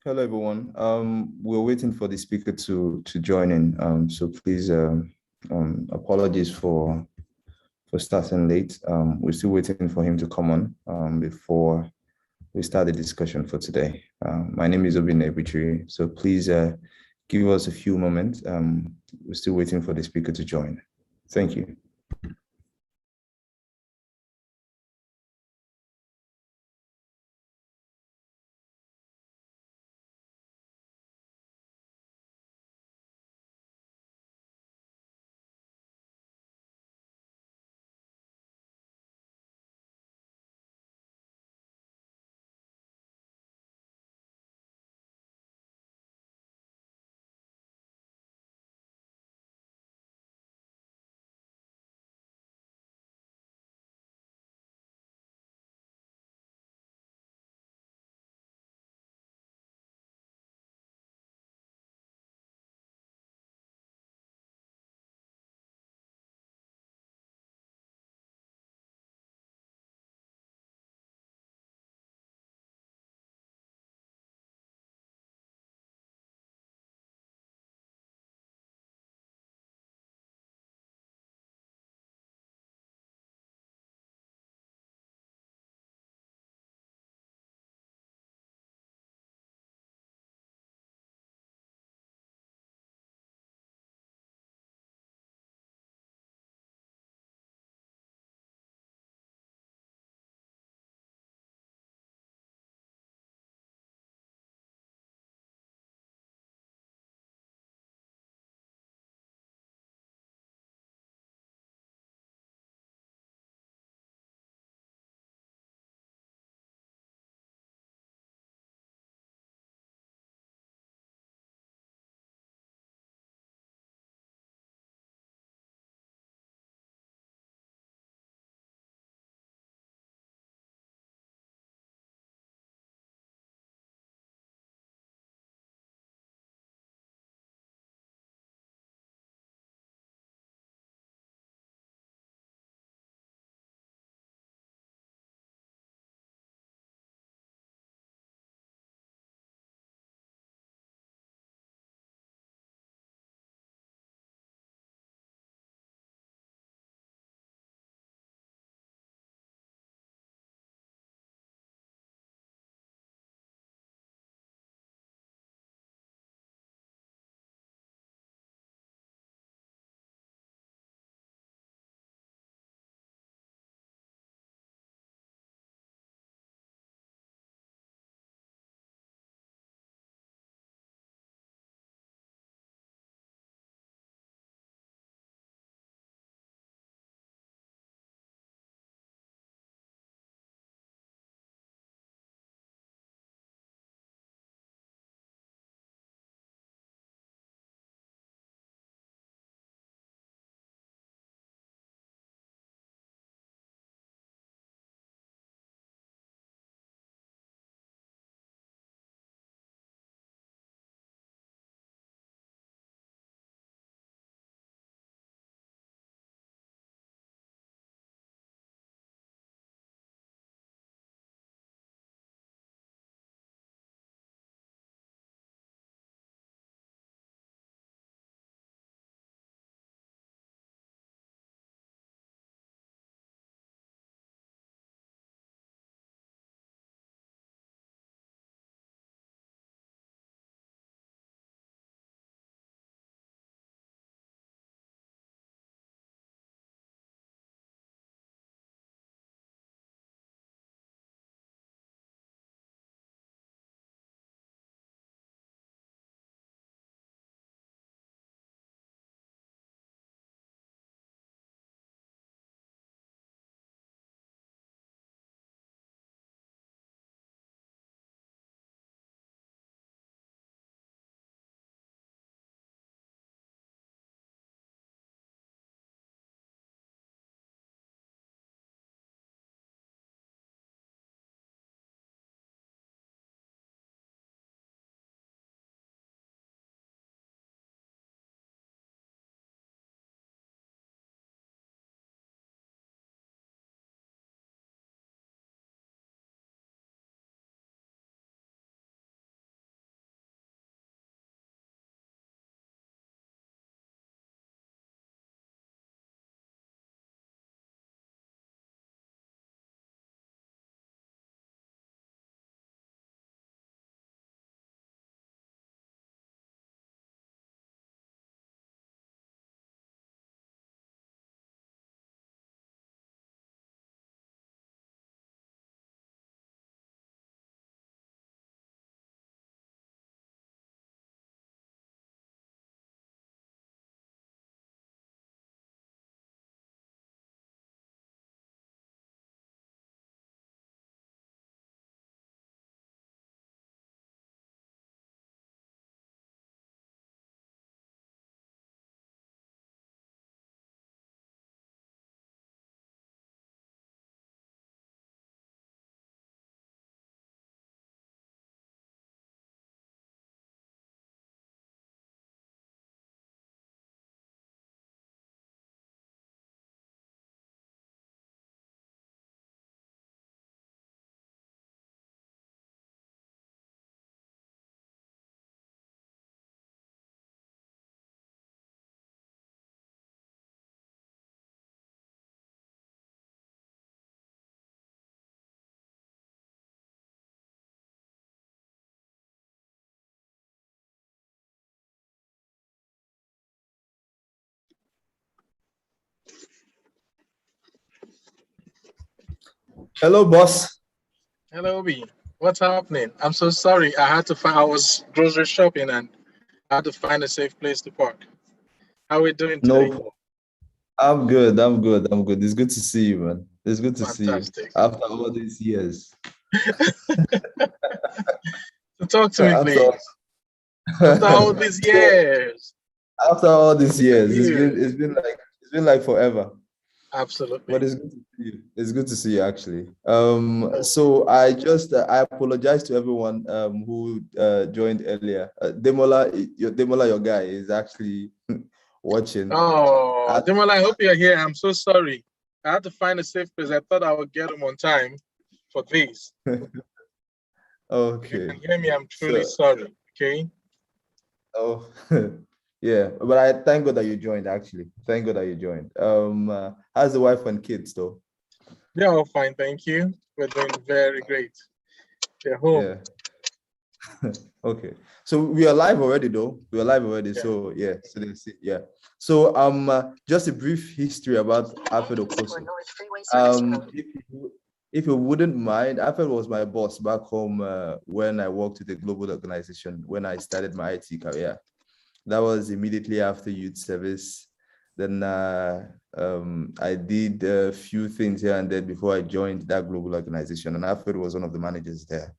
Hello, everyone. We're waiting for the speaker to join in. So please, apologies for starting late. We're still waiting for him to come on before we start the discussion for today. My name is Obin Ebichiri. So please give us a few moments. We're still waiting for the speaker to join. Thank you. Hello, boss. Hello, B. What's happening? I'm so sorry. I was grocery shopping and I had to find a safe place to park. How are we doing today? No, I'm good. I'm good. I'm good. It's good to see you, man. It's good to see you Fantastic. after all these years. So talk to me, After please. After all these so years. after all these years, Years. it's been like forever. But Absolutely. it's good to see you. It's good to see you actually. Oh, So I apologize to everyone who joined earlier. Demola, your guy is actually watching. oh, I- Demola, I hope you're here. I'm so sorry. I had to find a safe place. I thought I would get him on time for this. If you okay. can hear me, I'm truly So sorry. Okay. oh yeah, but I thank God that you joined actually. Thank God that you joined. How's the wife and kids though? They're all fine, thank you. We're doing very great. They're home. Yeah. Okay. So we are live already though. We are live already. Yeah. So yeah. So that's it. Yeah. So just a brief history about Alfred Okosun. If you wouldn't mind, Alfred was my boss back home when I worked with a global organization when I started my IT career. That was immediately after youth service. Then I did a few things here and there before I joined that global organization, and Alfred was one of the managers there.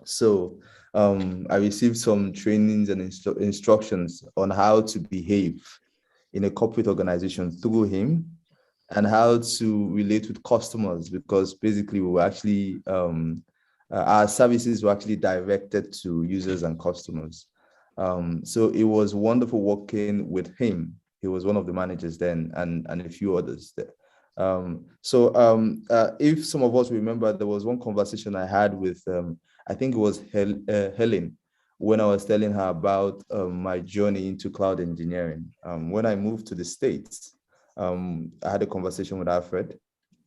So I received some trainings and instructions on how to behave in a corporate organization through him and how to relate with customers because basically we were actually, our services were actually directed to users and customers. So it was wonderful working with him. He was one of the managers then and a few others there. If some of us remember, there was one conversation I had with I think it was Helen, when I was telling her about my journey into cloud engineering. When I moved to the States, I had a conversation with Alfred,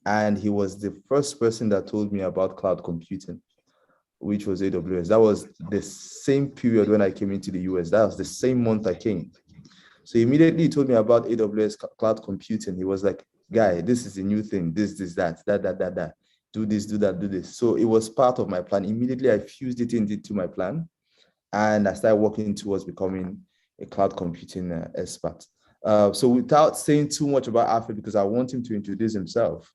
and he was the first person that told me about cloud computing, which was AWS. That was the same period when I came into the US. That was the same month I came. So immediately he told me about AWS cloud computing. He was like, guy, this is a new thing. This, that. Do this, do that, do this. So it was part of my plan. Immediately I fused it into my plan and I started working towards becoming a cloud computing expert. So without saying too much about Alfred, because I want him to introduce himself,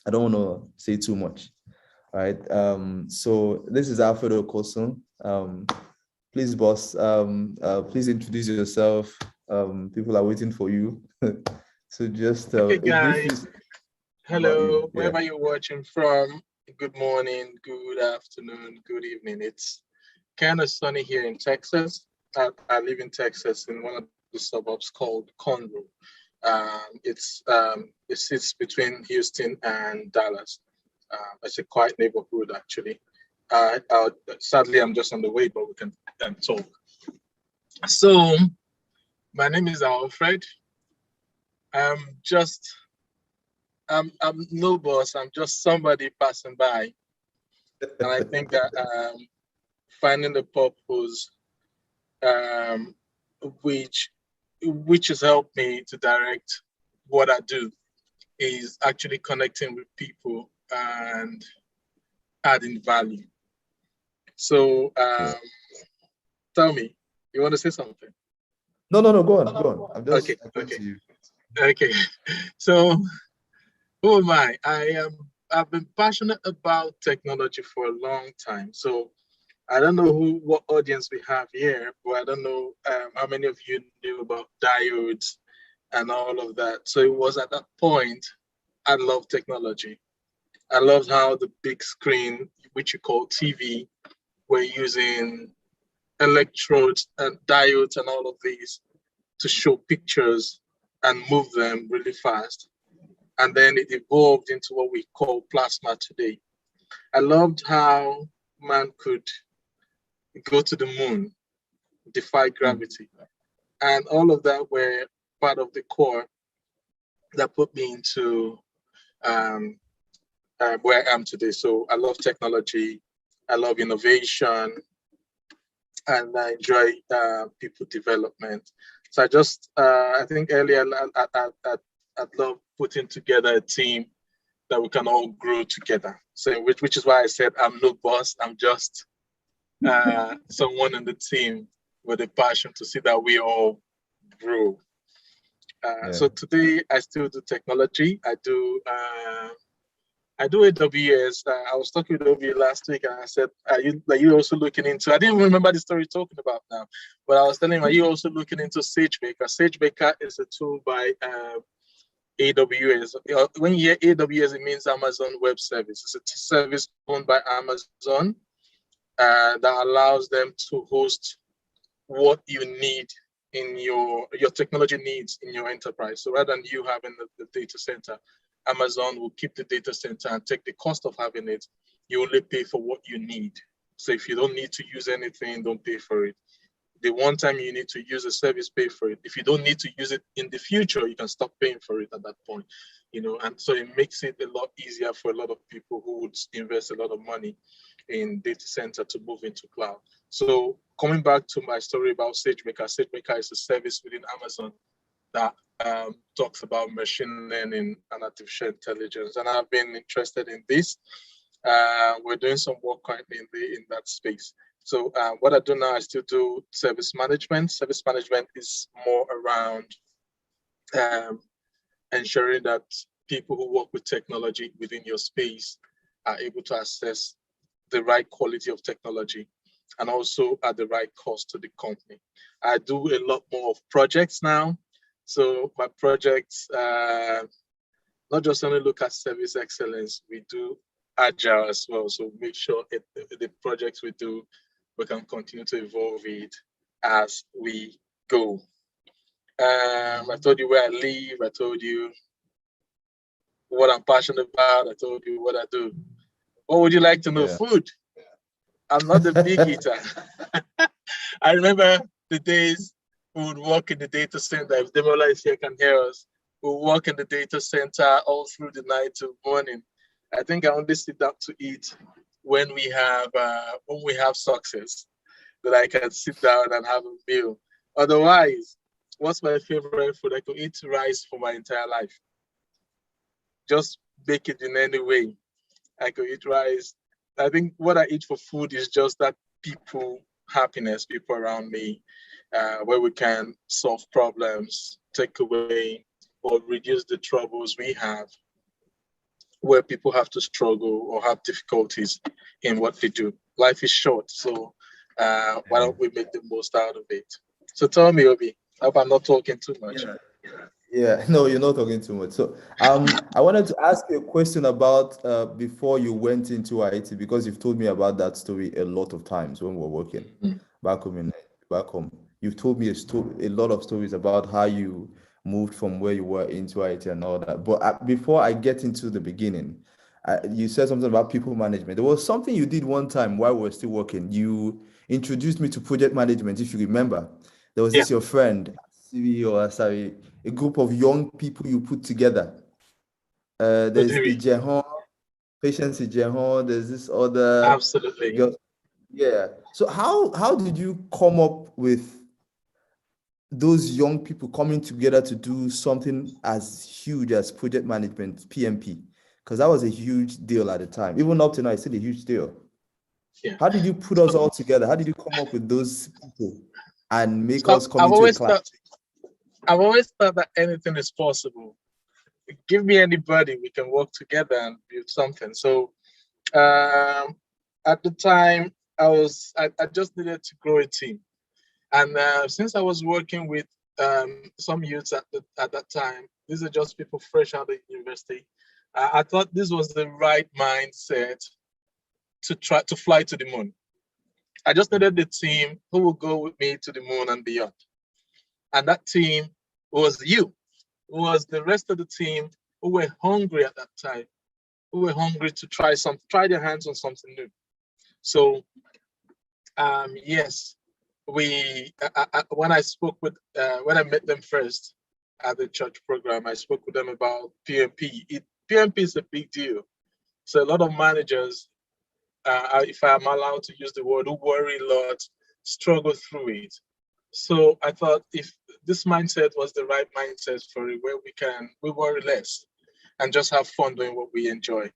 I don't want to say too much. All right. So this is Alfred Okosun. Please, boss, please introduce yourself. People are waiting for you. So just Okay, a brief guys. about you. Hello, Yeah. wherever you're watching from. Good morning, good afternoon, good evening. It's kind of sunny here in Texas. I live in Texas in one of the suburbs called Conroe. It sits between Houston and Dallas. It's a quiet neighborhood, actually. Sadly, I'm just on the way, but we can talk. So, my name is Alfred. I'm just, I'm no boss. I'm just somebody passing by, and I think that finding the purpose, um, which which has helped me to direct what I do, is actually connecting with people and adding value. So, Yeah. tell me, you want to say something? No, go on, go on. I'm Okay, just talking okay, to you. okay. So, who am I? I've been passionate about technology for a long time. So I don't know what audience we have here, but I don't know how many of you knew about diodes and all of that. So it was at that point I loved technology. I loved how the big screen, which you call TV, were using electrodes and diodes and all of these to show pictures and move them really fast. And then it evolved into what we call plasma today. I loved how man could go to the moon, defy Mm. gravity, and all of that were part of the core that put me into um, where I am today. So I love technology, I love innovation, and I enjoy people development. So I think earlier I'd love putting together a team that we can all grow together. So which is why I said I'm no boss. I'm just someone in the team with a passion to see that we all grow. So today I still do technology. I do AWS. I was talking with Obi last week, and I said, "Are you also looking into?" I didn't even remember the story you're talking about now, but I was telling him, "Are you also looking into SageMaker?" SageMaker is a tool by AWS. When you hear AWS, it means Amazon Web Service. It's a service owned by Amazon that allows them to host what you need in your technology needs in your enterprise. So rather than you having the data center, Amazon will keep the data center and take the cost of having it. You only pay for what you need. So if you don't need to use anything, don't pay for it. The one time you need to use a service, pay for it. If you don't need to use it in the future, you can stop paying for it at that point, and so it makes it a lot easier for a lot of people who would invest a lot of money in data center to move into cloud. So coming back to my story about SageMaker, SageMaker is a service within Amazon that talks about machine learning and artificial intelligence. And I've been interested in this. We're doing some work currently in that space. So what I do now, I still do service management. Service management is more around ensuring that people who work with technology within your space are able to access the right quality of technology and also at the right cost to the company. I do a lot more of projects now. So my projects not just only look at service excellence, we do agile as well. So make sure the projects we do, we can continue to evolve it as we go. I told you where I live. I told you what I'm passionate about. I told you what I do. What would you like to know? Yeah. Food. I'm not a big eater. I remember the days we would walk in the data center. If Demola is here, can hear us. We'll walk in the data center all through the night to morning. I think I only sit down to eat when we have success, that I can sit down and have a meal. Otherwise, what's my favorite food? I could eat rice for my entire life. Just bake it in any way. I could eat rice. I think what I eat for food is just that happiness, people around me, where we can solve problems, take away or reduce the troubles we have, where people have to struggle or have difficulties in what they do. Life is short, so why don't we make the most out of it? So tell me, Obi, I hope I'm not talking too much. Yeah, no, you're not talking too much. So, I wanted to ask you a question about before you went into IT, because you've told me about that story a lot of times when we were working back home back home. You've told me a lot of stories about how you moved from where you were into IT and all that. But before I get into the beginning, you said something about people management. There was something you did one time while we were still working. You introduced me to project management, if you remember. There was Yeah. this your friend, Siri or sorry, a group of young people you put together. There's Odiri. Ijehon, Patience Ijehon, there's this other Absolutely. girl. Yeah. So how did you come up with those young people coming together to do something as huge as project management, PMP? Because that was a huge deal at the time. Even up to now, it's still a huge deal. Yeah. How did you put us all together? How did you come up with those people and make So us come into a class? I've always thought that anything is possible. Give me anybody, we can work together and build something. So at the time, I just needed to grow a team. And since I was working with some youths at that time, these are just people fresh out of university, I thought this was the right mindset to try to fly to the moon. I just needed the team who will go with me to the moon and beyond. And that team was you, was the rest of the team who were hungry at that time, who were hungry to try their hands on something new. So yes, when I met them first at the church program, I spoke with them about PMP. PMP is a big deal. So a lot of managers, if I'm allowed to use the word, who worry a lot, struggle through it. So I thought if this mindset was the right mindset for it, where we worry less. and just have fun doing what we enjoy.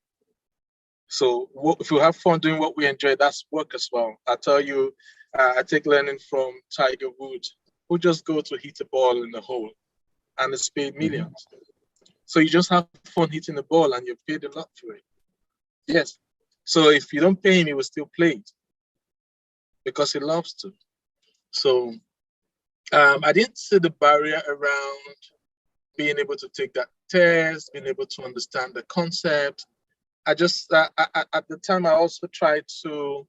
So if you have fun doing what we enjoy, that's work as well. I tell you, I take learning from Tiger Woods, who just go to hit a ball in the hole and it's paid millions. So you just have fun hitting the ball and you're paid a lot for it. Yes. So if you don't pay him, he will still play it because he loves to. So I didn't see the barrier around being able to take that test, being able to understand the concept. I just, at the time, I also tried to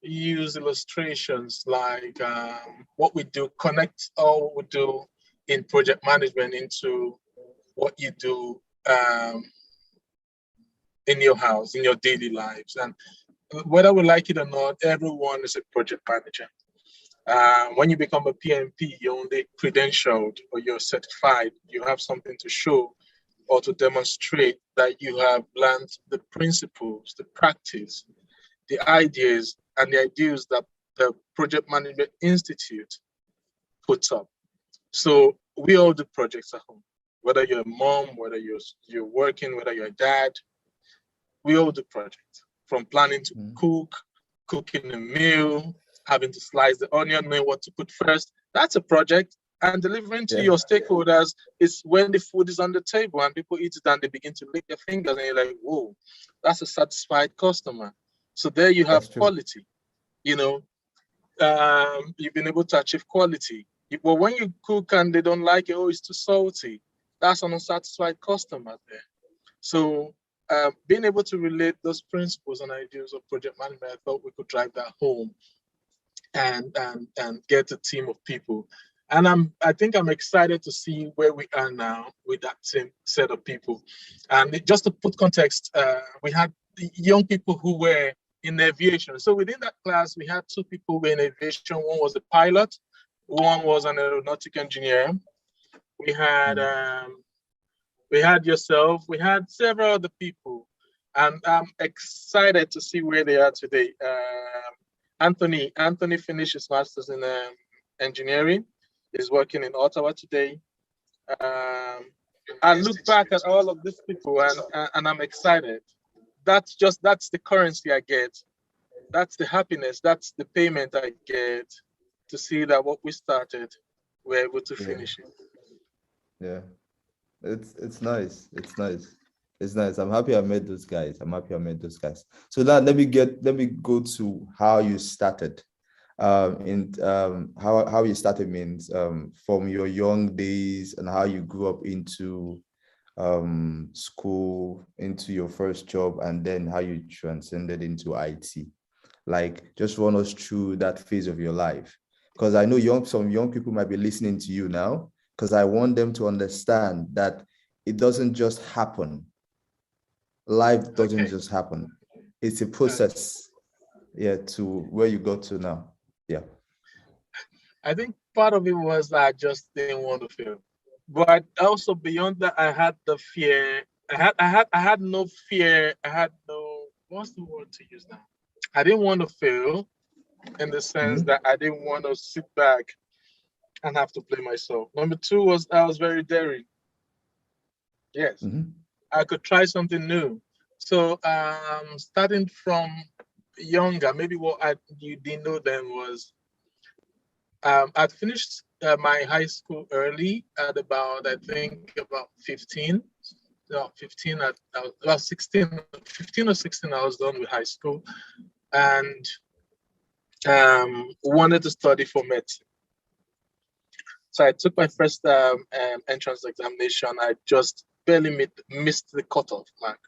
use illustrations like what we do, connect all we do in project management into what you do in your house, in your daily lives. And whether we like it or not, everyone is a project manager. When you become a PMP, you're only credentialed or you're certified. You have something to show or to demonstrate that you have learned the principles, the practice, the ideas, and the ideas that the Project Management Institute puts up. So we all do projects at home. Whether you're a mom, whether you're working, whether you're a dad, we all do projects. From planning to cook, cooking a meal, having to slice the onion, knowing what to put first. That's a project. And delivering to your stakeholders is when the food is on the table and people eat it and they begin to lick their fingers and you're like, whoa, that's a satisfied customer. So there you have quality. You know, you've been able to achieve quality. But when you cook and they don't like it, oh, it's too salty, that's an unsatisfied customer there. So being able to relate those principles and ideas of project management, I thought we could drive that home and get a team of people. And I think I'm excited to see where we are now with that same set of people. And just to put context, we had young people who were in aviation. So within that class, we had two people who were in aviation. One was a pilot, one was an aeronautic engineer. We had yourself, we had several other people. And I'm excited to see where they are today. Anthony finished his master's in engineering. He's working in Ottawa today. I look back at all of these people and I'm excited. That's the currency I get. That's the happiness. That's the payment I get to see that what we started, we're able to finish it. Yeah, it's nice. It's nice. It's nice. I'm happy I met those guys. So now let me go to how you started. How you started means from your young days and how you grew up into school, into your first job, and then how you transcended into IT. Like, just run us through that phase of your life, because I know some young people might be listening to you now, because I want them to understand that it doesn't just happen. Life doesn't just happen. It's a process, to where you got to now. Yeah. I think part of it was I just didn't want to fail. But also beyond that, I had the fear. I had no fear. I had no, what's the word to use now? I didn't want to fail in the sense that I didn't want to sit back and have to play myself. Number two was I was very daring. Yes. I could try something new. So starting from younger, maybe what you didn't know then was I'd finished my high school early at about, I think, about 15. No, 15, about 16, 15 or 16, I was done with high school and wanted to study for medicine. So I took my first entrance examination. I just barely missed the cutoff mark.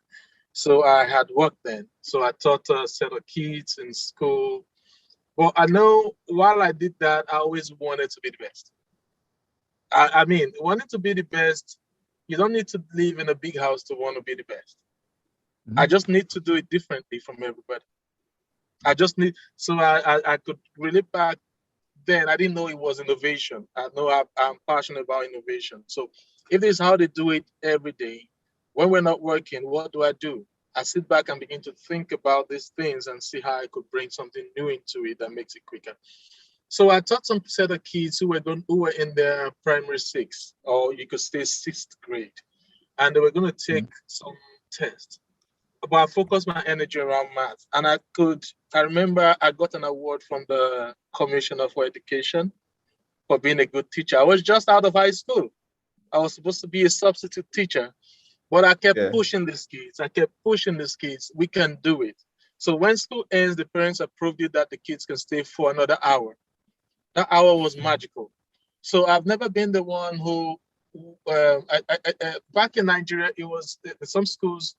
So I had work then. So I taught a set of kids in school. Well, I know while I did that, I always wanted to be the best. I mean, wanting to be the best, you don't need to live in a big house to want to be the best. I just need to do it differently from everybody. So I could relate back then. I didn't know it was innovation. I know I'm passionate about innovation. So if this is how they do it every day, when we're not working, what do? I sit back and begin to think about these things and see how I could bring something new into it that makes it quicker. So I taught some set of kids who were in their primary six, or you could say sixth grade. and they were going to take some tests. But I focused my energy around math. And I remember I got an award from the Commissioner for Education for being a good teacher. I was just out of high school. I was supposed to be a substitute teacher, but I kept pushing these kids. I kept pushing these kids. We can do it. So when school ends, the parents approved it that the kids can stay for another hour. That hour was magical. So I've never been the one who, back in Nigeria, it was some schools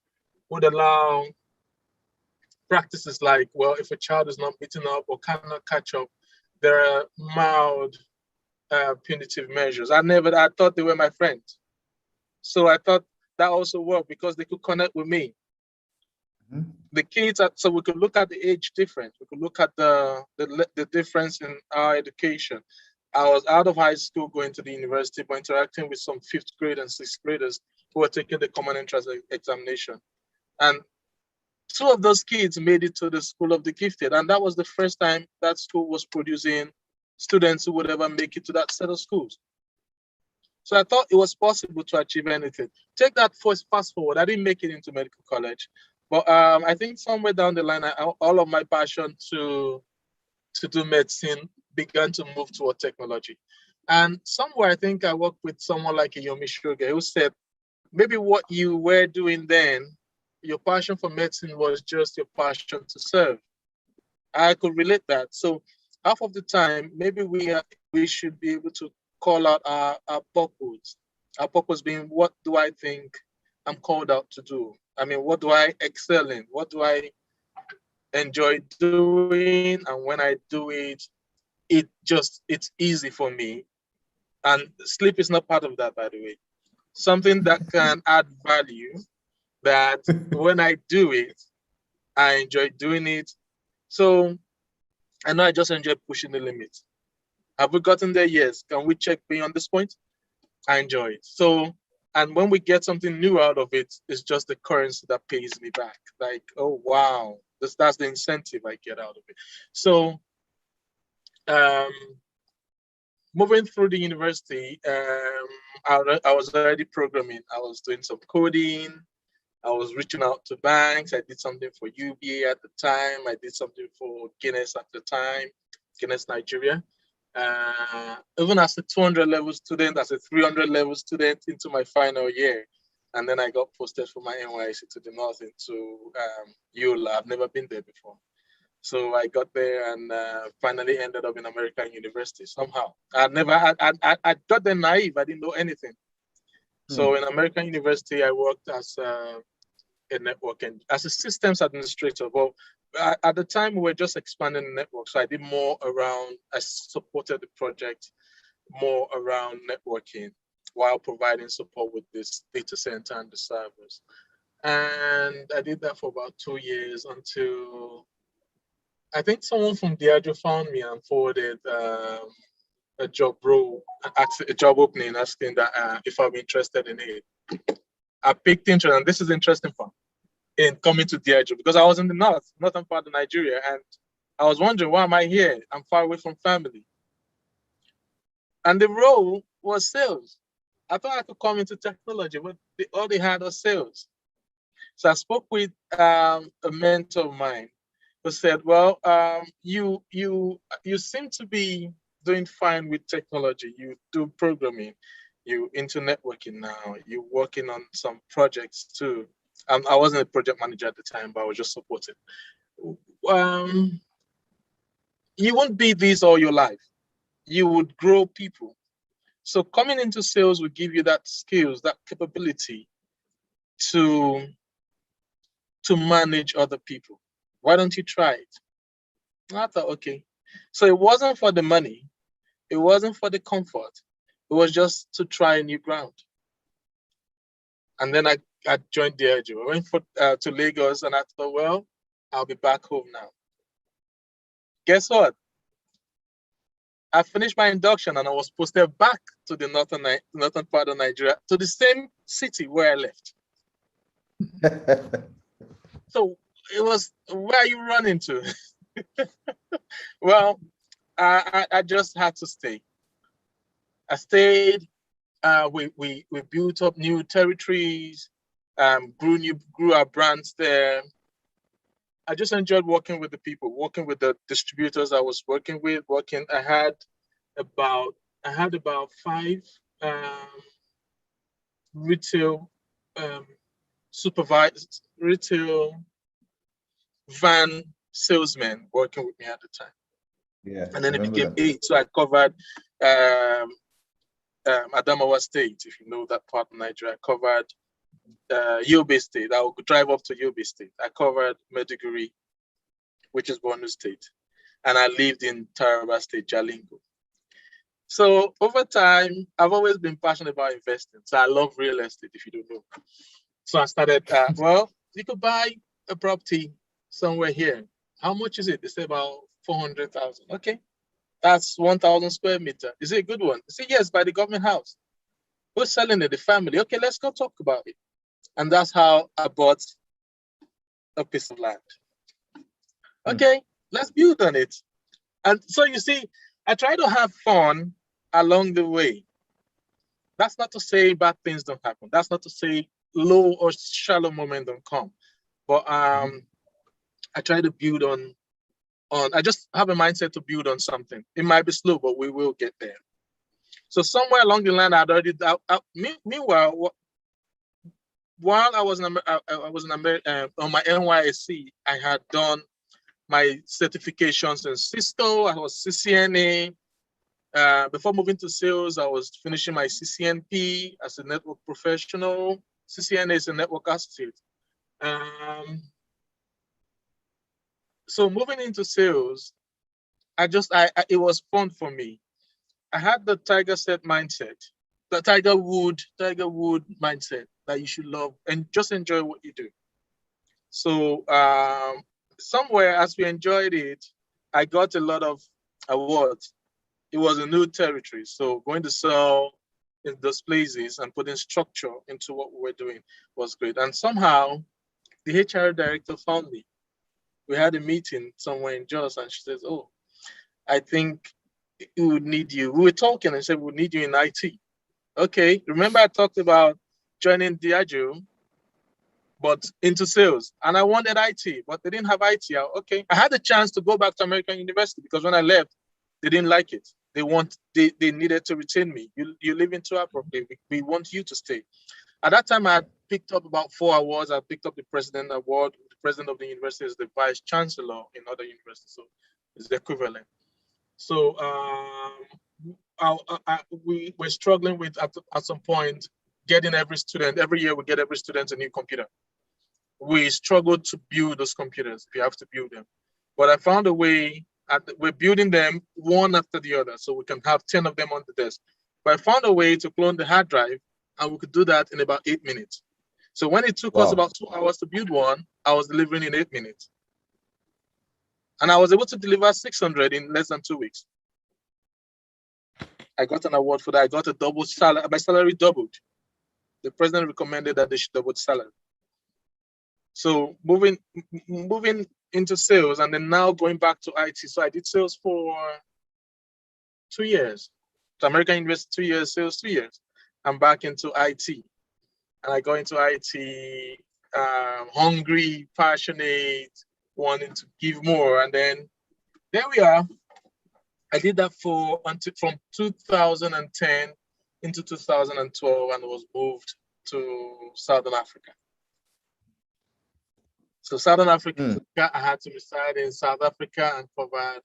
would allow practices like, well, if a child is not meeting up or cannot catch up, there are mild punitive measures. I thought they were my friends. So I thought that also worked because they could connect with me. The kids, so we could look at the age difference. We could look at the difference in our education. I was out of high school going to the university, but interacting with some 5th grade and 6th graders who were taking the common entrance examination. And 2 of those kids made it to the School of the Gifted. And that was the first time that school was producing students who would ever make it to that set of schools. So I thought it was possible to achieve anything. Take that fast forward. I didn't make it into medical college, but I think somewhere down the line, all of my passion to do medicine began to move toward technology. And somewhere I think I worked with someone like Yomi Sugar who said, maybe what you were doing then, your passion for medicine was just your passion to serve. I could relate that. So half of the time, maybe we should be able to call out our purpose. Our purpose being, what do I think I'm called out to do? I mean, what do I excel in? What do I enjoy doing? And when I do it, it's easy for me. And sleep is not part of that, by the way. Something that can add value, that when I do it, I enjoy doing it. So I know I just enjoy pushing the limits. Have we gotten there? Yes. Can we check beyond this point? I enjoy it. So, and when we get something new out of it, it's just the currency that pays me back. Like, oh, wow, that's the incentive I get out of it. So, moving through the university, I was already programming. I was doing some coding. I was reaching out to banks. I did something for UBA at the time. I did something for Guinness at the time, Guinness Nigeria. Even as a 200 level student, as a 300 level student into my final year. And then I got posted for my NYC to the north into Yola. I've never been there before. So I got there and finally ended up in American University somehow. I got there naive. I didn't know anything. So in American University, I worked as a network and as a systems administrator. Well, at the time, we were just expanding the network. So I did more around, I supported the project more around networking while providing support with this data center and the servers. And I did that for about 2 years until I think someone from Diageo found me and forwarded a job role, a job opening, asking that if I'm interested in it. I picked interest, and this is interesting fun, in coming to Diageo because I was in the northern part of Nigeria, and I was wondering, why am I here? I'm far away from family. And the role was sales. I thought I could come into technology, but all they had was sales. So I spoke with a mentor of mine who said, well, you seem to be doing fine with technology. You do programming, you into networking now, you're working on some projects too. I wasn't a project manager at the time, but I was just supporting. You won't be this all your life. You would grow people. So coming into sales will give you that skills, that capability to manage other people. Why don't you try it? I thought, okay. So it wasn't for the money. It wasn't for the comfort. It was just to try a new ground. And then I joined Diageo. I went to Lagos and I thought, well, I'll be back home now. Guess what? I finished my induction and I was posted back to the northern part of Nigeria, to the same city where I left. So it was, where are you running to? Well, I just had to stay. I stayed we built up new territories, grew our brands there. I just enjoyed working with the people, working with the distributors I was working with. I had about five retail supervised retail van salesmen working with me at the time. Yeah, And then I it remember became that. 8. So I covered Adamawa State, if you know that part of Nigeria. I covered Yobe State. I would drive up to Yobe State. I covered Maiduguri, which is Borno State. And I lived in Taraba State, Jalingo. So over time, I've always been passionate about investing. So I love real estate, if you don't know. So I started, you could buy a property somewhere here. How much is it? They say about 400,000. Okay. That's 1,000 square meter. Is it a good one? They say, yes, by the government house. Who's selling it? The family. Okay, let's go talk about it. And that's how I bought a piece of land. Okay, let's build on it. And so you see, I try to have fun along the way. That's not to say bad things don't happen. That's not to say low or shallow moments don't come. But I try to build on. I just have a mindset to build on something. It might be slow, but we will get there. So somewhere along the line, I'd already. Meanwhile, while I was on my NYSC, I had done my certifications in Cisco. I was CCNA. Before moving to sales, I was finishing my CCNP as a network professional. CCNA is a network associate. So moving into sales, it was fun for me. I had the Tiger set mindset, the Tiger Wood mindset that you should love and just enjoy what you do. So somewhere as we enjoyed it, I got a lot of awards. It was a new territory. So going to sell in those places and putting structure into what we were doing was great. And somehow the HR director found me. We had a meeting somewhere in Jos and she says, oh, I think we would need you. We were talking and said, we would need you in IT. Okay, remember I talked about joining Diageo, but into sales. And I wanted IT, but they didn't have IT. Okay, I had a chance to go back to American University because when I left, they didn't like it. They needed to retain me. You live in Toronto, we want you to stay. At that time, I had picked up about 4 awards. I picked up the President Award. The President of the university is the Vice Chancellor in other universities, so it's the equivalent. So we were struggling with, at some point, getting every year we get every student a new computer. We struggled to build those computers. We have to build them. But I found a way, we're building them one after the other, so we can have 10 of them on the desk. But I found a way to clone the hard drive, and we could do that in about 8 minutes. So when it took us about 2 hours to build one, I was delivering in 8 minutes. And I was able to deliver 600 in less than 2 weeks. I got an award for that. I got a double salary. My salary doubled. The president recommended that they should double the salary. So moving into sales and then now going back to IT. So I did sales for 2 years. So American University 2 years, sales 2 years. I'm back into IT. And I go into IT hungry, passionate, wanting to give more. And then there we are. I did that from 2010 into 2012 and was moved to Southern Africa. So Southern Africa, I had to reside in South Africa and covered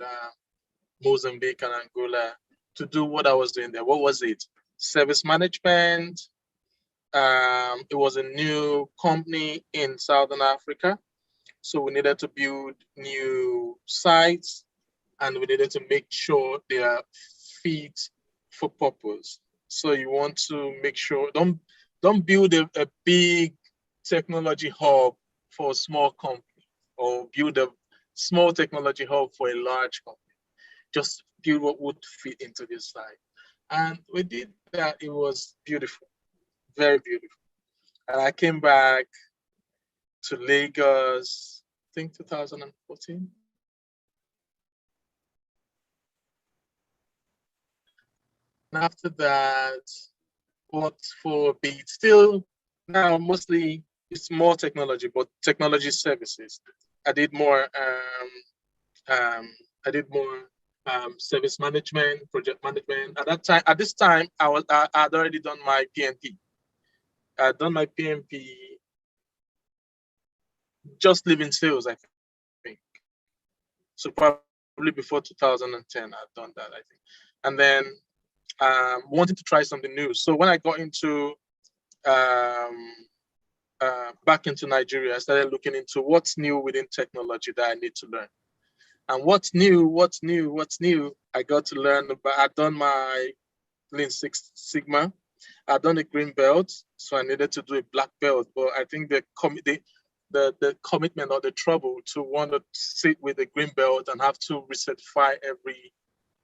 Mozambique and Angola to do what I was doing there. What was it? Service management. It was a new company in Southern Africa. So we needed to build new sites and we needed to make sure they are fit for purpose. So you want to make sure, don't build a big technology hub for a small company or build a small technology hub for a large company. Just build what would fit into this site. And we did that. It was beautiful, very beautiful. And I came back to Lagos, I think 2014. And after that, but for Beat, still now mostly it's more technology, but technology services. I did more. I did more service management, project management. At this time, I'd already done my PMP. I'd done my PMP, just leaving sales, I think. So probably before 2010, I'd done that, I think. And then wanted to try something new. So when I got into back into Nigeria, I started looking into what's new within technology that I need to learn. And what's new, I got to learn about, I've done my Lean Six Sigma. I've done a green belt, so I needed to do a black belt. But I think the commitment or the trouble to want to sit with a green belt and have to recertify every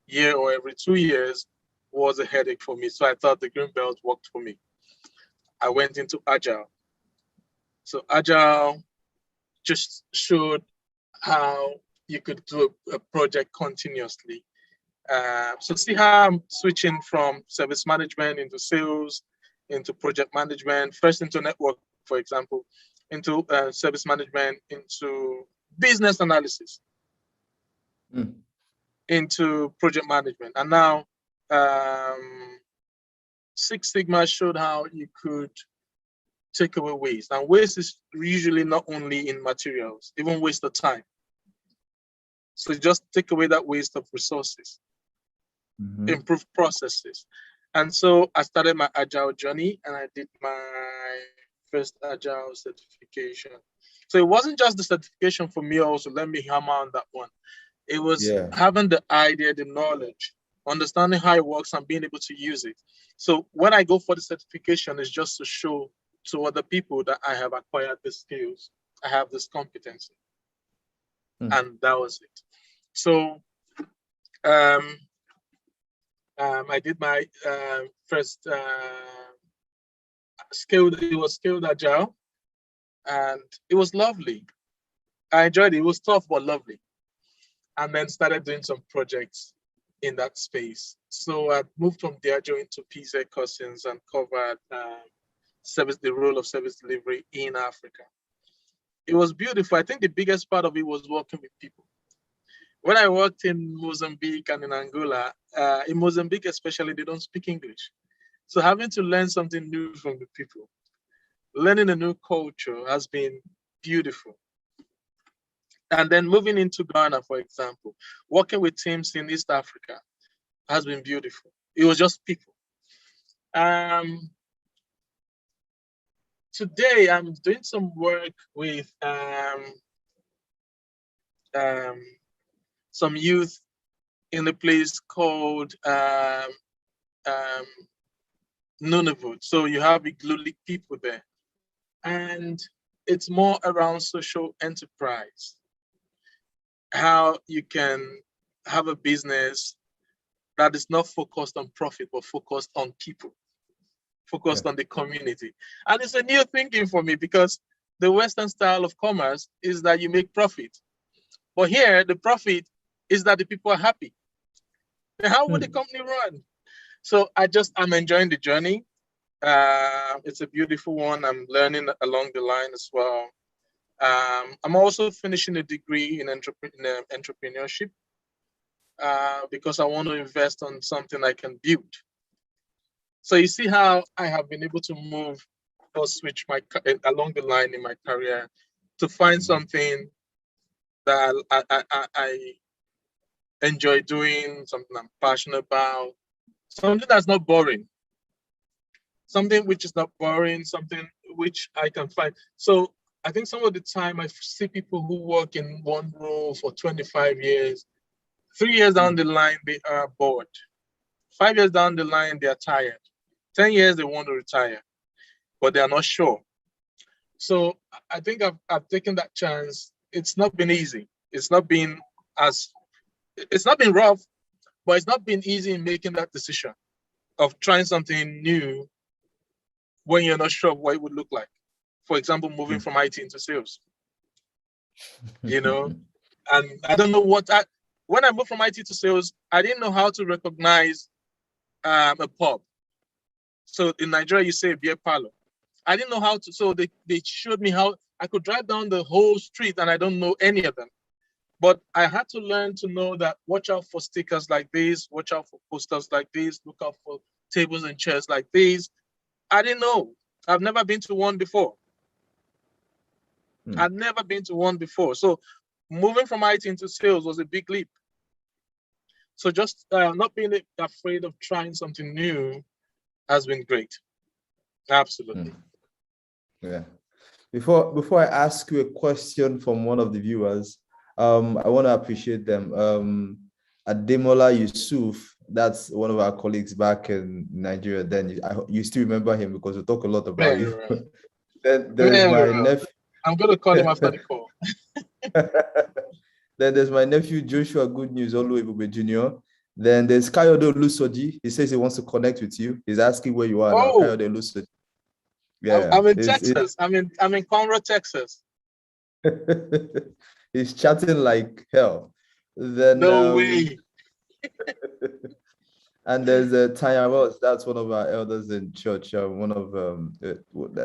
year or every 2 years was a headache for me. So I thought the green belt worked for me. I went into Agile. So Agile just showed how you could do a project continuously. So see how I'm switching from service management into sales, into project management, first into network, for example, into service management, into business analysis, into project management. And now Six Sigma showed how you could take away waste. And waste is usually not only in materials, even waste of time. So just take away that waste of resources, improve processes. And so I started my Agile journey and I did my first Agile certification. So it wasn't just the certification for me also, let me hammer on that one. It was having the idea, the knowledge, understanding how it works and being able to use it. So when I go for the certification, it's just to show to other people that I have acquired the skills, I have this competency. And that was it. So I did my first scaled Agile, and it was lovely. I enjoyed it. It was tough, but lovely. And then started doing some projects in that space. So I moved from Diageo into PZ Okosun and covered the role of service delivery in Africa. It was beautiful. I think the biggest part of it was working with people. When I worked in Mozambique and in Angola, in Mozambique especially, they don't speak English. So having to learn something new from the people, learning a new culture has been beautiful. And then moving into Ghana, for example, working with teams in East Africa has been beautiful. It was just people. Today, I'm doing some work with some youth in a place called Nunavut. So you have Igloolik people there. And it's more around social enterprise. How you can have a business that is not focused on profit, but focused on people, focused on the community. And it's a new thinking for me because the Western style of commerce is that you make profit. But here, the profit is that the people are happy. Then how would the company run? So I'm enjoying the journey. It's a beautiful one. I'm learning along the line as well. I'm also finishing a degree in entrepreneurship because I want to invest on something I can build. So you see how I have been able to move or switch along the line in my career to find something that I enjoy doing, something I'm passionate about, something that's not boring, something which is not boring, something which I can find. So I think some of the time I see people who work in one role for 25 years, 3 years down the line, they are bored. 5 years down the line, they are tired. 10 years, they want to retire, but they are not sure. So I think I've taken that chance. It's not been easy. It's not been rough, but it's not been easy in making that decision of trying something new when you're not sure what it would look like. For example, moving from IT into sales, and I don't know when I moved from IT to sales, I didn't know how to recognize a pub. So in Nigeria, you say beer parlor. I didn't know how to, so they showed me how I could drive down the whole street and I don't know any of them. But I had to learn to know that watch out for stickers like these, watch out for posters like these, look out for tables and chairs like these. I didn't know. I've never been to one before. I've never been to one before. So moving from IT into sales was a big leap. So just not being afraid of trying something new has been great. Absolutely. Yeah. Before I ask you a question from one of the viewers, I want to appreciate them. Ademola Yusuf, that's one of our colleagues back in Nigeria. Then you still remember him because we talk a lot about Very you. well. Then there's my nephew. I'm going to call him after the call. Then there's my nephew Joshua Good News Oluwebube Jr. Then there's Kayode Olusoji. He says he wants to connect with you. He's asking where you are now. Kayode Olusoji. Yeah, I'm in Texas. I'm in Conroe, Texas. He's chatting like hell. Then no way. And there's Tanya Ross. That's one of our elders in church. One of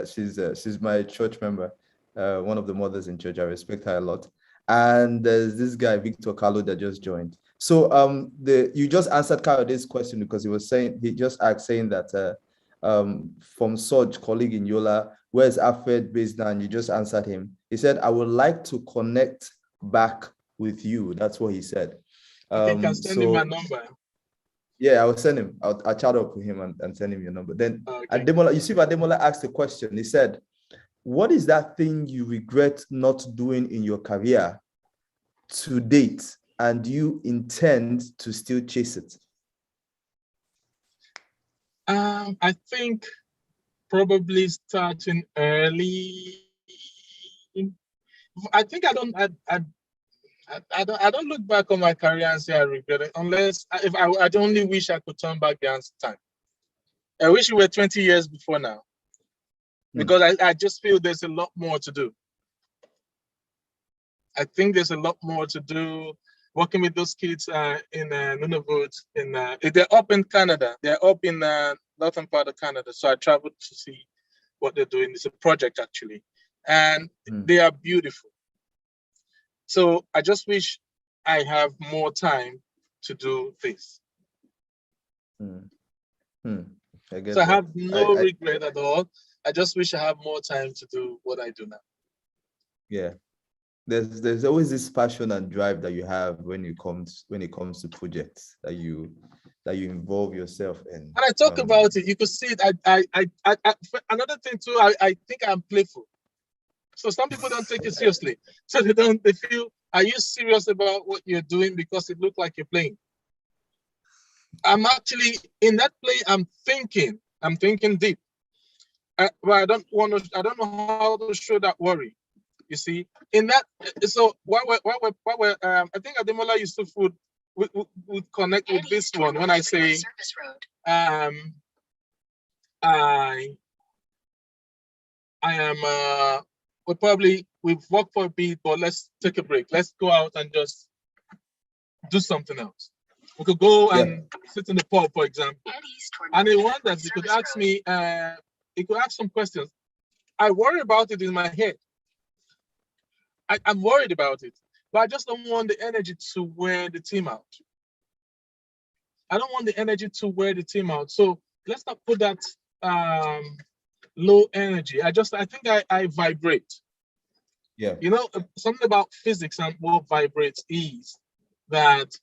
she's my church member. One of the mothers in church. I respect her a lot. And there's this guy Victor Carlo that just joined. So you just answered Kayode's question because he just asked saying that from Soj, colleague in Yola, where's Alfred based now? And you just answered him. He said, I would like to connect back with you. That's what he said. You can send him my number. Yeah, I will send him. I'll chat up with him and send him your number. Then Ademola, Ademola asked a question. He said, what is that thing you regret not doing in your career to date, and you intend to still chase it? I think probably starting early. I think I don't look back on my career and say I regret it, unless I'd only wish I could turn back the hands of time. I wish we were 20 years before now, because I just feel there's a lot more to do. I think there's a lot more to do. Working with those kids in Nunavut, they're up in Canada. They're up in northern part of Canada. So I traveled to see what they're doing. It's a project actually, and they are beautiful. So I just wish I have more time to do this. So I have no regret at all. I just wish I have more time to do what I do now. Yeah. There's always this passion and drive that you have when it comes to projects that you involve yourself in. When I talk about it, you could see it. Another thing too, I think I'm playful. So some people don't take it seriously. So they feel, are you serious about what you're doing because it looks like you're playing? I'm actually in that play. I'm thinking deep. But I don't know how to show that worry. You see, in that, so while we're I think Ademola Yusuf would connect with this one when I say I am we've worked for a bit, but let's take a break. Let's go out and just do something else. We could go and sit in the pub, for example. And he wonders, he could ask me, he could ask some questions. I worry about it in my head. I'm worried about it, but I just don't want the energy to wear the team out. I don't want the energy to wear the team out. So let's not put that low energy. I think I vibrate. Yeah. You know, something about physics and what vibrates is that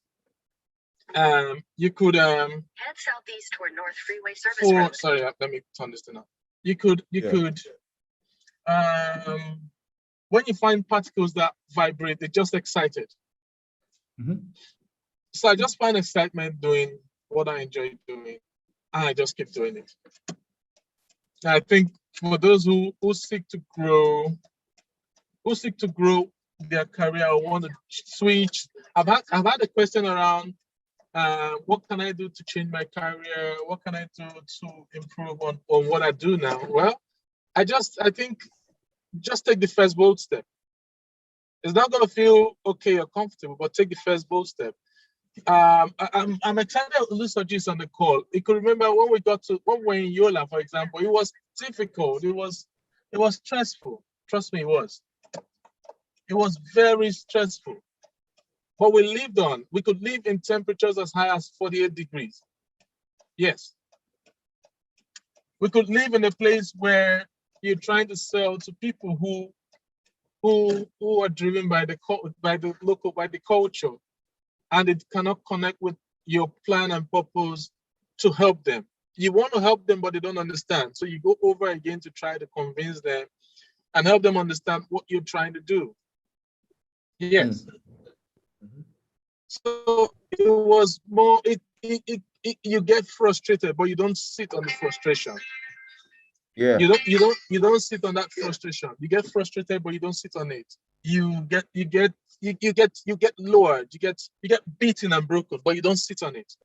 you could head southeast toward North Freeway Service Road. Sorry, let me turn this thing up. You could when you find particles that vibrate, they're just excited. So I just find excitement doing what I enjoy doing, and I just keep doing it. I think for those who seek to grow their career or want to switch, I've had a question around what can I do to change my career? What can I do to improve on what I do now? Well, I think just take the first bold step. It's not going to feel okay or comfortable, but take the first bold step. I'm excited Olusoji is on the call. You could remember when we were in Yola, for example, it was difficult. It was stressful. Trust me, it was. It was very stressful. But we lived on. We could live in temperatures as high as 48 degrees. Yes. We could live in a place where you're trying to sell to people who are driven by the culture, and it cannot connect with your plan and purpose to help them. You want to help them, but they don't understand. So you go over again to try to convince them and help them understand what you're trying to do. Yes. So it was more, you get frustrated, but you don't sit on the frustration. Yeah. You don't sit on that frustration. You get frustrated, but you don't sit on it. You get lowered. You get beaten and broken, but you don't sit on it.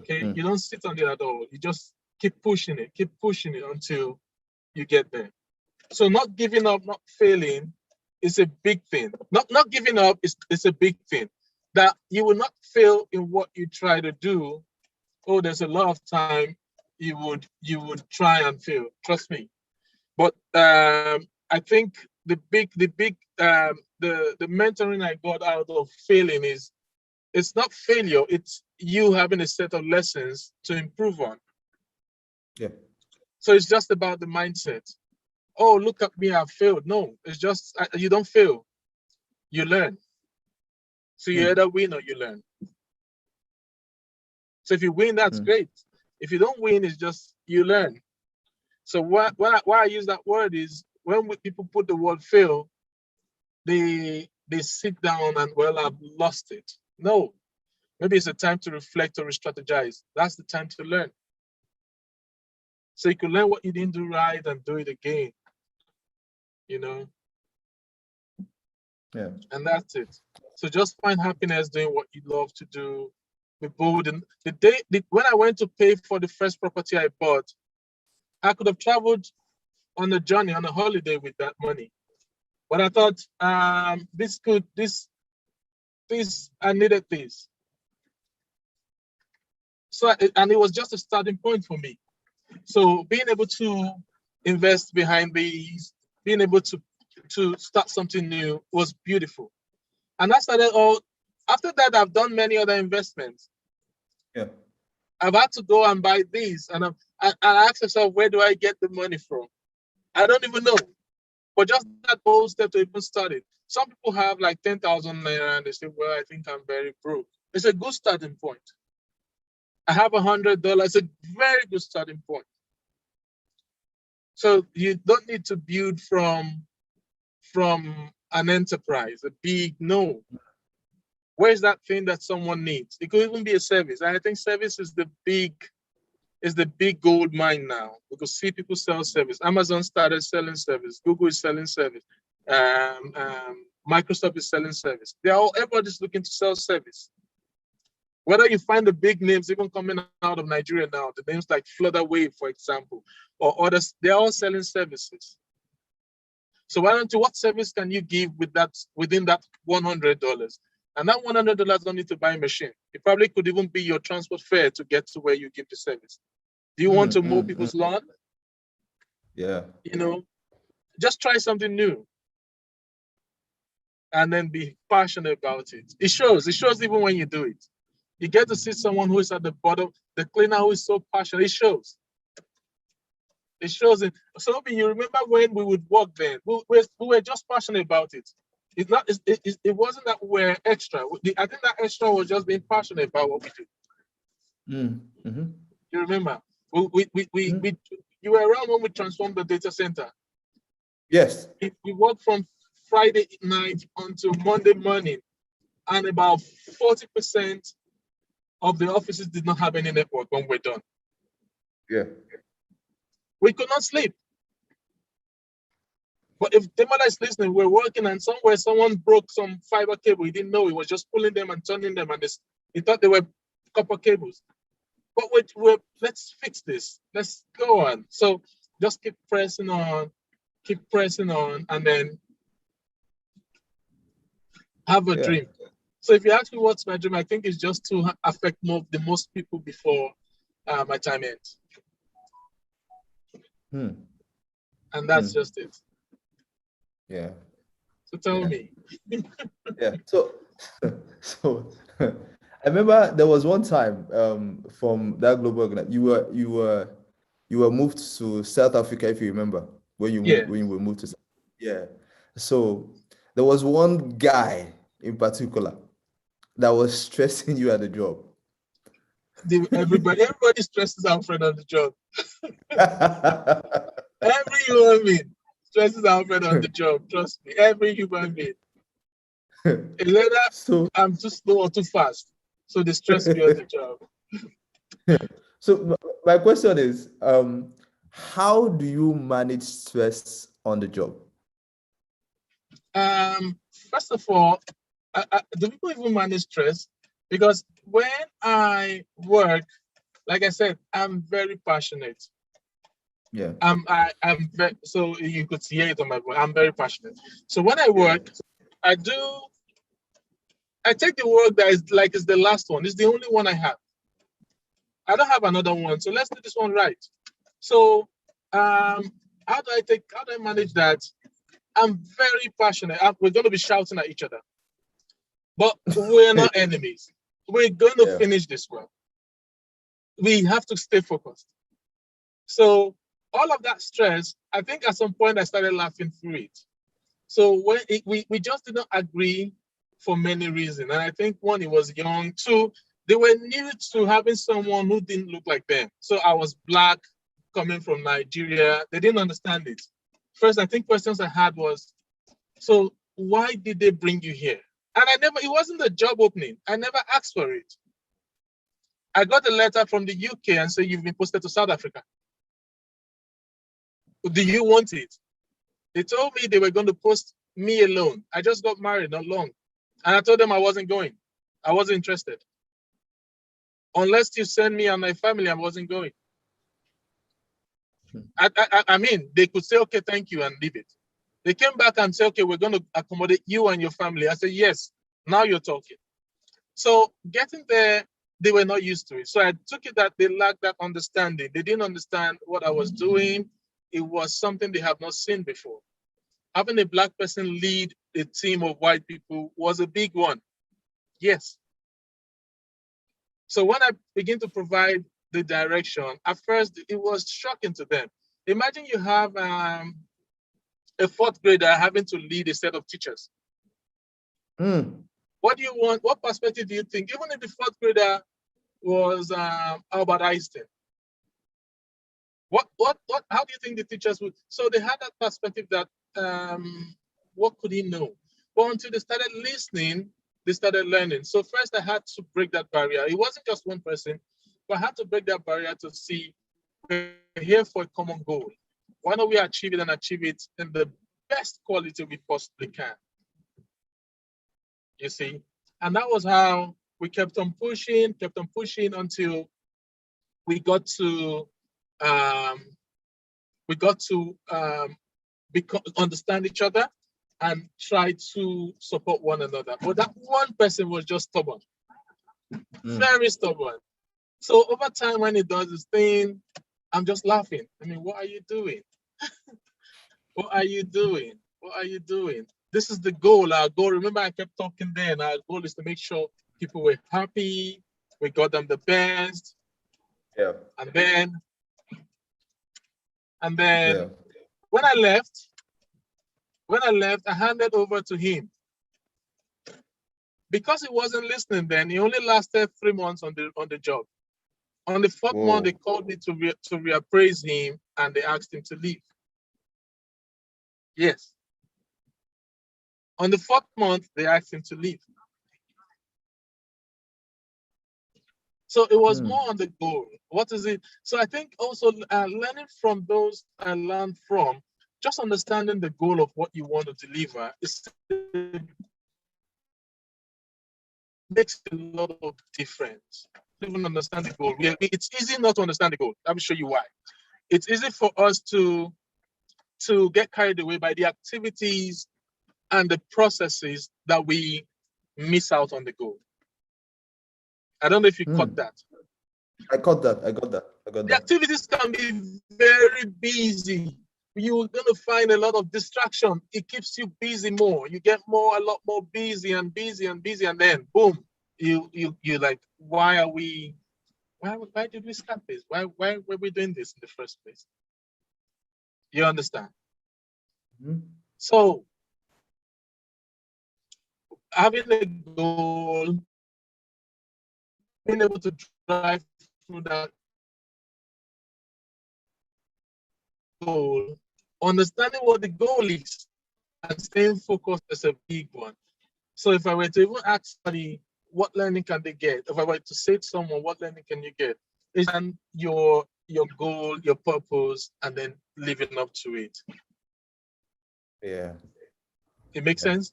Okay, you don't sit on it at all. You just keep pushing it until you get there. So not giving up, not failing is a big thing. Not giving up is a big thing. That you will not fail in what you try to do. Oh, there's a lot of time you would try and fail. Trust me. But I think the mentoring I got out of failing is, it's not failure, it's you having a set of lessons to improve on. Yeah. So it's just about the mindset. Oh, look at me, I've failed. No, it's just, you don't fail, you learn. So you either win or you learn. So if you win, that's great. If you don't win, it's just you learn. So why I use that word is, when people put the word fail, they sit down and, well, I've lost it. No, maybe it's a time to reflect or re-strategize. That's the time to learn. So you can learn what you didn't do right and do it again. You know? Yeah. And that's it. So just find happiness doing what you love to do. Be bold. And when I went to pay for the first property I bought, I could have traveled on a journey, on a holiday with that money. But I thought, I needed this. So, and it was just a starting point for me. So being able to invest behind these, being able to start something new was beautiful. And I started after that, I've done many other investments. Yeah. I've had to go and buy these, and I ask myself, where do I get the money from? I don't even know. But just that whole step to even start it. Some people have like 10,000 naira and they say, well, I think I'm very broke. It's a good starting point. I have $100. It's a very good starting point. So you don't need to build from an enterprise, a big, no. Where's that thing that someone needs? It could even be a service. And I think service is the big gold mine now, because see people sell service. Amazon started selling service. Google is selling service. Microsoft is selling service. Everybody's looking to sell service. Whether you find the big names even coming out of Nigeria now, the names like Flutterwave, for example, or others, they're all selling services. So what service can you give within that $100? And that $100 don't need to buy a machine. It probably could even be your transport fare to get to where you give the service. Do you want to mow people's lawn? Yeah. Just try something new. And then be passionate about it. It shows even when you do it. You get to see someone who is at the bottom, the cleaner who is so passionate. It shows. It shows it. So you remember when we would work then? We were just passionate about it. It wasn't that we were extra. I think that extra was just being passionate about what we do. You remember? You were around when we transformed the data center. Yes. We worked from Friday night until Monday morning, and about 40% of the offices did not have any network when we're done. Yeah. We could not sleep. But if Demala is listening, we're working and somewhere someone broke some fiber cable. He didn't know. He was just pulling them and turning them, and he thought they were copper cables. But let's fix this. Let's go on. So just keep pressing on, and then have a dream. So if you ask me what's my dream, I think it's just to affect the most people before my time ends. Hmm. And that's just it. Yeah. So tell me. Yeah. So, so I remember there was one time from that global you were moved to South Africa, if you remember, Yeah. when you were moved to yeah. So there was one guy in particular that was stressing you at the job. Everybody stresses Alfred on the job. Every human being stresses Alfred on the job. Trust me, every human being. It's either So I'm too slow or too fast. So they stress me on the job. so my question is, how do you manage stress on the job? First of all, do people even manage stress? Because when I work, like I said, I'm very passionate. Yeah. I'm very, so you could hear it on my voice. I'm very passionate. So when I work, I take the work that is like it's the last one. It's the only one I have. I don't have another one. So let's do this one right. So how do I manage that? I'm very passionate. We're going to be shouting at each other, but we're not enemies. We're going to finish this well. We have to stay focused. So all of that stress, I think at some point I started laughing through it. So we just did not agree for many reasons. And I think one, he was young. Two, they were new to having someone who didn't look like them. So I was black, coming from Nigeria. They didn't understand it. First, I think questions I had was, so why did they bring you here? And it wasn't a job opening. I never asked for it. I got a letter from the UK and said, you've been posted to South Africa. Do you want it? They told me they were going to post me alone. I just got married not long. And I told them I wasn't going. I wasn't interested. Unless you send me and my family, I wasn't going. I mean, they could say, okay, thank you, and leave it. They came back and said, okay, we're going to accommodate you and your family. I said, yes, now you're talking. So getting there, they were not used to it. So I took it that they lacked that understanding. They didn't understand what I was doing. It was something they have not seen before. Having a black person lead a team of white people was a big one. Yes. So when I begin to provide the direction, at first it was shocking to them. Imagine you have a fourth grader having to lead a set of teachers. What do you want? What perspective do you think? Even if the fourth grader was Albert Einstein, how do you think the teachers would? So they had that perspective that what could he know? But until they started listening, they started learning. So first I had to break that barrier. It wasn't just one person, but I had to break that barrier to see we're here for a common goal. Why don't we achieve it and achieve it in the best quality we possibly can? You see? And that was how we kept on pushing until we got to understand each other and try to support one another. But that one person was just stubborn, very stubborn. So over time, when he does his thing, I'm just laughing. I mean, what are you doing? What are you doing? What are you doing? This is the goal. Our goal, remember I kept talking then, our goal is to make sure people were happy. We got them the best. Yeah. And then when I left, I handed over to him. Because he wasn't listening then, he only lasted 3 months on the job. On the fourth month, they called me to reappraise him and they asked him to leave. Yes. On the fourth month, they asked him to leave. So it was more on the goal. What is it? So I think also learning from those I learned from, just understanding the goal of what you want to deliver makes a lot of difference. Even understand the goal. It's easy not to understand the goal. Let me show you why. It's easy for us to get carried away by the activities and the processes that we miss out on the goal. I don't know if you caught that. I got that. The activities can be very busy. You're going to find a lot of distraction. It keeps you busy more. You get a lot more busy, and then boom, you like, why did we start this? Why were we doing this in the first place? You understand? So having a goal, being able to drive through that goal, understanding what the goal is, and staying focused is a big one. So if I were to even ask somebody, what learning can they get? If I were to say to someone, what learning can you get? It's your goal, your purpose, and then living up to it. Yeah. It makes sense?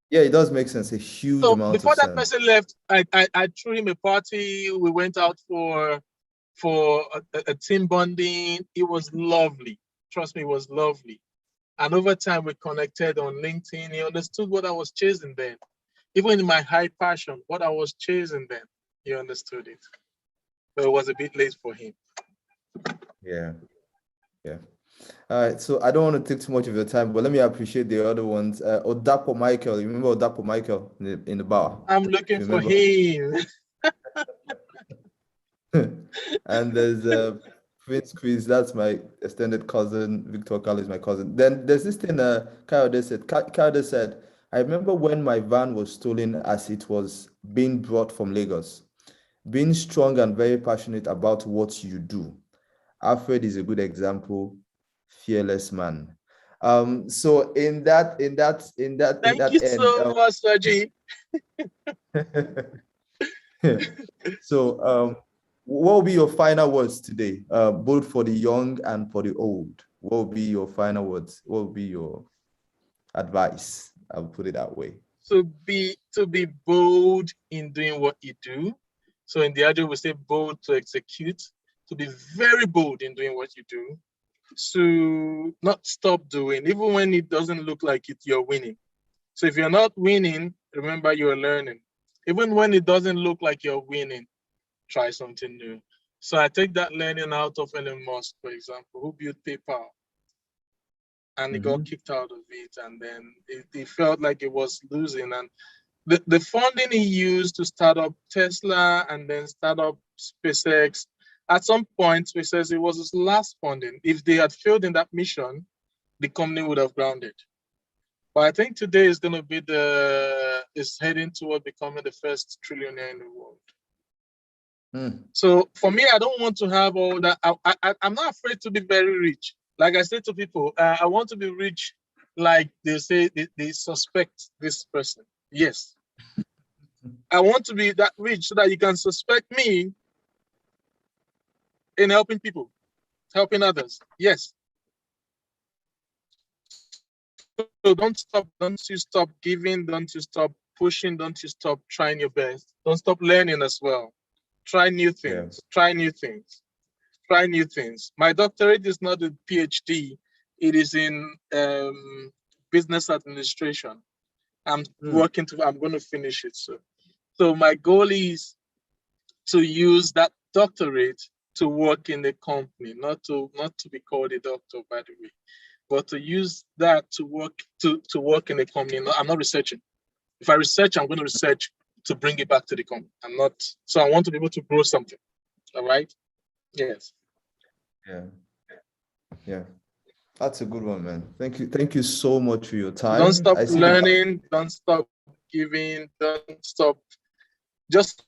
Yeah, it does make sense. A huge amount of sense. Before that person left, I threw him a party. We went out for a team bonding. It was lovely. Trust me, it was lovely. And over time, we connected on LinkedIn. He understood what I was chasing then. Even in my high passion, what I was chasing then, he understood it. But it was a bit late for him. Yeah. All right, so I don't want to take too much of your time, but let me appreciate the other ones. Odapo Michael, you remember Odapo Michael in the bar? I'm looking for him. And there's Prince Chris, that's my extended cousin. Victor Carl is my cousin. Then there's this thing Kayode said, I remember when my van was stolen as it was being brought from Lagos. Being strong and very passionate about what you do. Alfred is a good example. Fearless man. So in that Thank you so much, Raji. So what will be your final words today, both for the young and for the old? What will be your final words? What will be your advice? I'll put it that way. To be bold in doing what you do. So in the Agile, we say bold to execute. To be very bold in doing what you do. To not stop doing, even when it doesn't look like you're winning. So if you're not winning, remember you're learning. Even when it doesn't look like you're winning, try something new. So I take that learning out of Elon Musk, for example, who built PayPal. And he got kicked out of it. And then it felt like it was losing. And the funding he used to start up Tesla and then start up SpaceX, at some point, he says it was his last funding. If they had failed in that mission, the company would have grounded. But I think today is going to be is heading toward becoming the first trillionaire in the world. So for me, I don't want to have all that. I'm not afraid to be very rich. Like I say to people, I want to be rich like they say they suspect this person. Yes. I want to be that rich so that you can suspect me in helping people, helping others. Yes. So don't you stop giving, don't you stop pushing, don't you stop trying your best. Don't stop learning as well. Try new things, try new things, try new things. My doctorate is not a PhD, it is in business administration. I'm going to finish it soon. So my goal is to use that doctorate to work in the company, not to be called a doctor, by the way, but to use that to work in the company. No, I'm not researching. If I research, I'm going to research to bring it back to the company. So I want to be able to grow something. All right? Yes. Yeah. That's a good one, man. Thank you so much for your time. Don't stop learning. Don't stop giving. Don't stop. Just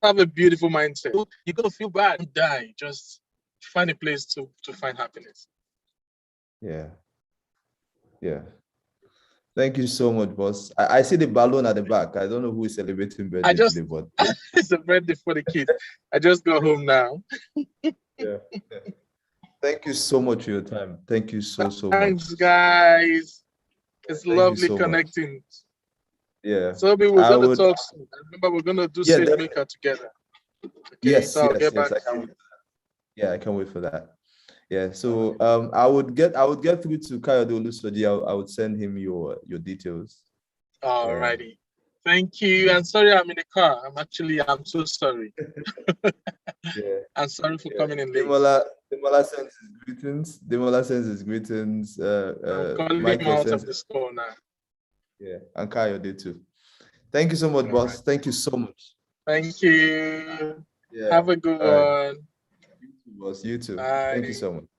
have a beautiful mindset. You're going to feel bad and die. Just find a place to find happiness. Yeah. Thank you so much, boss. I see the balloon at the back. I don't know who is celebrating birthday today, but it's a birthday for the kids. I just got home now. Yeah. Thank you so much for your time. Thank you so much. Thanks, guys. It's lovely connecting. Much. Yeah. So we're going to talk soon. Remember, we're going to do SageMaker together. Okay, yes, so I'll get yes. back to you. Yeah, I can't wait for that. Yeah, so I would get through to Kayode Olusoji. I would send him your details. Alrighty. Thank you. And sorry I'm in the car. I'm so sorry. Yeah. I'm sorry for coming in late. Demola sends his greetings. Demola sends his greetings. I'm calling Michael him out sends of the store now. Yeah, and Kayode too. Thank you so much, boss. Right. Thank you so much. Thank you. Yeah. Have a good one. You too, boss. You too. Bye. Thank you so much.